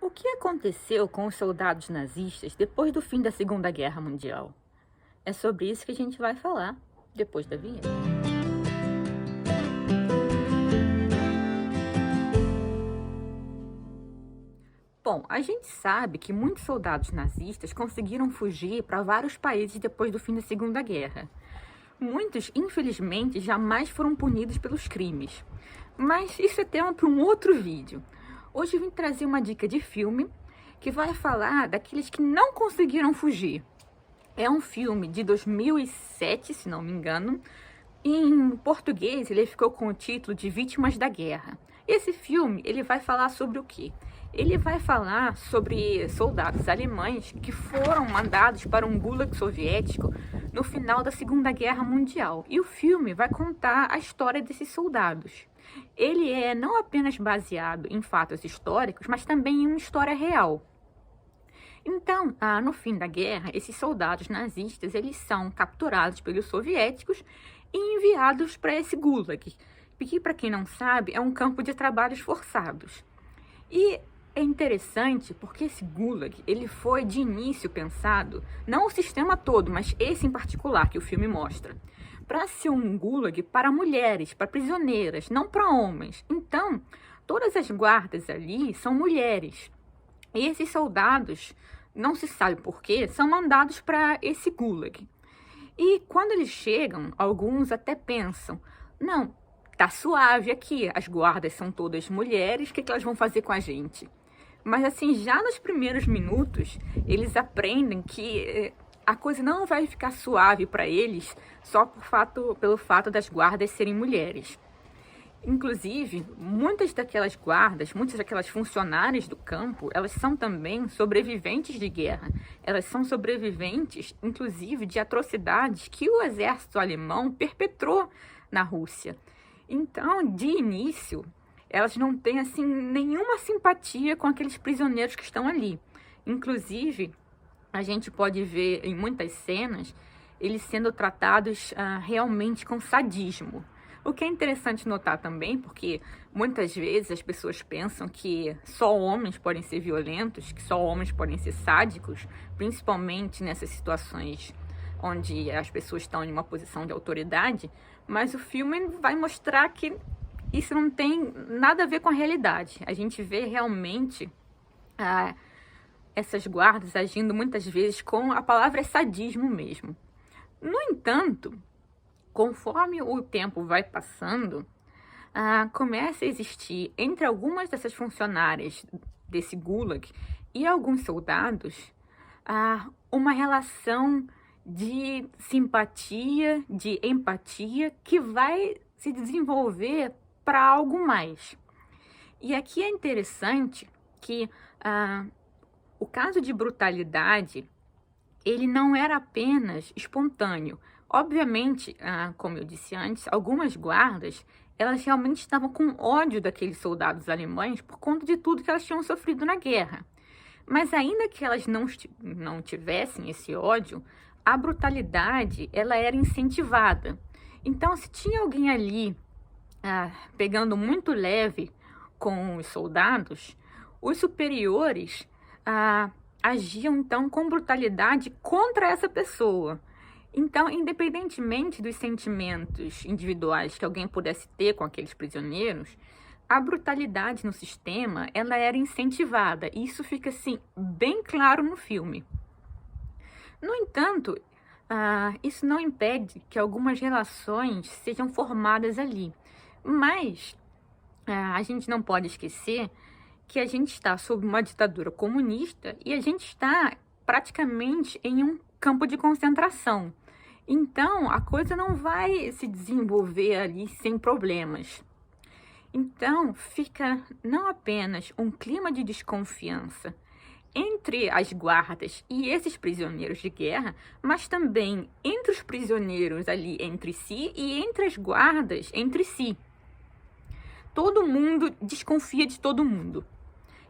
O que aconteceu com os soldados nazistas depois do fim da Segunda Guerra Mundial? É sobre isso que a gente vai falar depois da vinheta. Bom, a gente sabe que muitos soldados nazistas conseguiram fugir para vários países depois do fim da Segunda Guerra. Muitos, infelizmente, jamais foram punidos pelos crimes. Mas isso é tema para um outro vídeo. Hoje eu vim trazer uma dica de filme que vai falar daqueles que não conseguiram fugir. É um filme de 2007, se não me engano. Em português, ele ficou com o título de Vítimas da Guerra. Esse filme, ele vai falar sobre o quê? Ele vai falar sobre soldados alemães que foram mandados para um gulag soviético no final da Segunda Guerra Mundial. E o filme vai contar a história desses soldados. Ele é não apenas baseado em fatos históricos, mas também em uma história real. Então, no fim da guerra, esses soldados nazistas, eles são capturados pelos soviéticos e enviados para esse gulag, que, para quem não sabe, é um campo de trabalhos forçados. E é interessante porque esse gulag, ele foi de início pensado, não o sistema todo, mas esse em particular que o filme mostra, para ser um gulag para mulheres, para prisioneiras, não para homens. Então, todas as guardas ali são mulheres. E esses soldados, não se sabe porquê, são mandados para esse gulag. E quando eles chegam, alguns até pensam, não, tá suave aqui, as guardas são todas mulheres, o que elas vão fazer com a gente? Mas assim, já nos primeiros minutos, eles aprendem que a coisa não vai ficar suave para eles só pelo fato das guardas serem mulheres. Inclusive, muitas daquelas guardas, muitas daquelas funcionárias do campo, elas são também sobreviventes de guerra. Elas são sobreviventes, inclusive, de atrocidades que o exército alemão perpetrou na Rússia. Então, de início, elas não têm assim nenhuma simpatia com aqueles prisioneiros que estão ali. Inclusive, a gente pode ver em muitas cenas eles sendo tratados realmente com sadismo. O que é interessante notar também, porque muitas vezes as pessoas pensam que só homens podem ser violentos, que só homens podem ser sádicos, principalmente nessas situações onde as pessoas estão em uma posição de autoridade, mas o filme vai mostrar que isso não tem nada a ver com a realidade. A gente vê realmente essas guardas agindo muitas vezes com a palavra sadismo mesmo. No entanto, conforme o tempo vai passando, começa a existir entre algumas dessas funcionárias desse gulag e alguns soldados uma relação de simpatia, de empatia que vai se desenvolver para algo mais. E aqui é interessante que o caso de brutalidade, ele não era apenas espontâneo. Obviamente, como eu disse antes, algumas guardas, elas realmente estavam com ódio daqueles soldados alemães por conta de tudo que elas tinham sofrido na guerra. Mas ainda que elas não tivessem esse ódio, a brutalidade, ela era incentivada. Então, se tinha alguém ali pegando muito leve com os soldados, os superiores agiam então com brutalidade contra essa pessoa. Então, independentemente dos sentimentos individuais que alguém pudesse ter com aqueles prisioneiros, a brutalidade no sistema, ela era incentivada. E isso fica assim bem claro no filme. No entanto, isso não impede que algumas relações sejam formadas ali. Mas a gente não pode esquecer que a gente está sob uma ditadura comunista e a gente está praticamente em um campo de concentração. Então, a coisa não vai se desenvolver ali sem problemas. Então, fica não apenas um clima de desconfiança entre as guardas e esses prisioneiros de guerra, mas também entre os prisioneiros ali entre si e entre as guardas entre si. Todo mundo desconfia de todo mundo.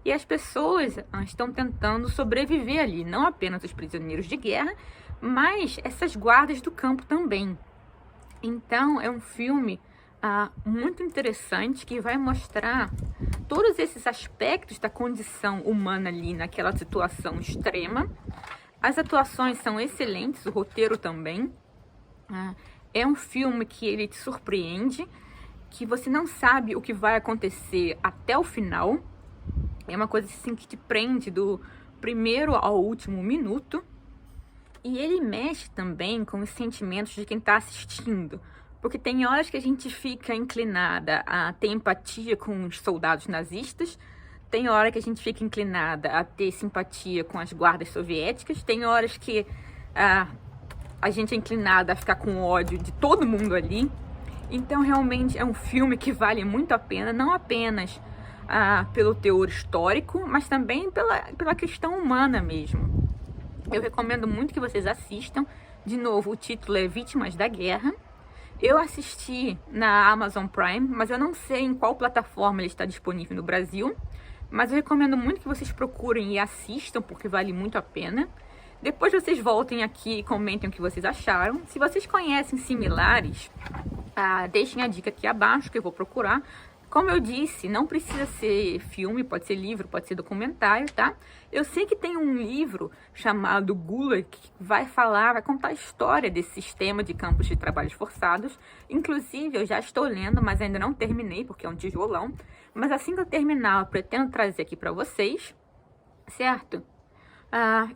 E as pessoas estão tentando sobreviver ali, não apenas os prisioneiros de guerra, mas essas guardas do campo também. Então, é um filme muito interessante que vai mostrar todos esses aspectos da condição humana ali naquela situação extrema. As atuações são excelentes, o roteiro também. É um filme que ele te surpreende, que você não sabe o que vai acontecer até o final. É uma coisa assim que te prende do primeiro ao último minuto. E ele mexe também com os sentimentos de quem está assistindo. Porque tem horas que a gente fica inclinada a ter empatia com os soldados nazistas, tem hora que a gente fica inclinada a ter simpatia com as guardas soviéticas, tem horas que a gente é inclinada a ficar com ódio de todo mundo ali. Então realmente é um filme que vale muito a pena, não apenas pelo teor histórico, mas também pela questão humana mesmo. Eu recomendo muito que vocês assistam. De novo, o título é Vítimas da Guerra. Eu assisti na Amazon Prime, mas eu não sei em qual plataforma ele está disponível no Brasil. Mas eu recomendo muito que vocês procurem e assistam, porque vale muito a pena. Depois vocês voltem aqui e comentem o que vocês acharam. Se vocês conhecem similares, deixem a dica aqui abaixo que eu vou procurar. Como eu disse, não precisa ser filme, pode ser livro, pode ser documentário, tá? Eu sei que tem um livro chamado Gulag que vai contar a história desse sistema de campos de trabalhos forçados. Inclusive, eu já estou lendo, mas ainda não terminei, porque é um tijolão. Mas assim que eu terminar, eu pretendo trazer aqui para vocês, certo?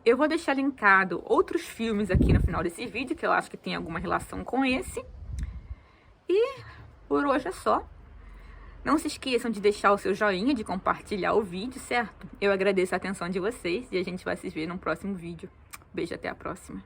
Eu vou deixar linkado outros filmes aqui no final desse vídeo, que eu acho que tem alguma relação com esse. E por hoje é só. Não se esqueçam de deixar o seu joinha, de compartilhar o vídeo, certo? Eu agradeço a atenção de vocês e a gente vai se ver no próximo vídeo. Beijo, até a próxima.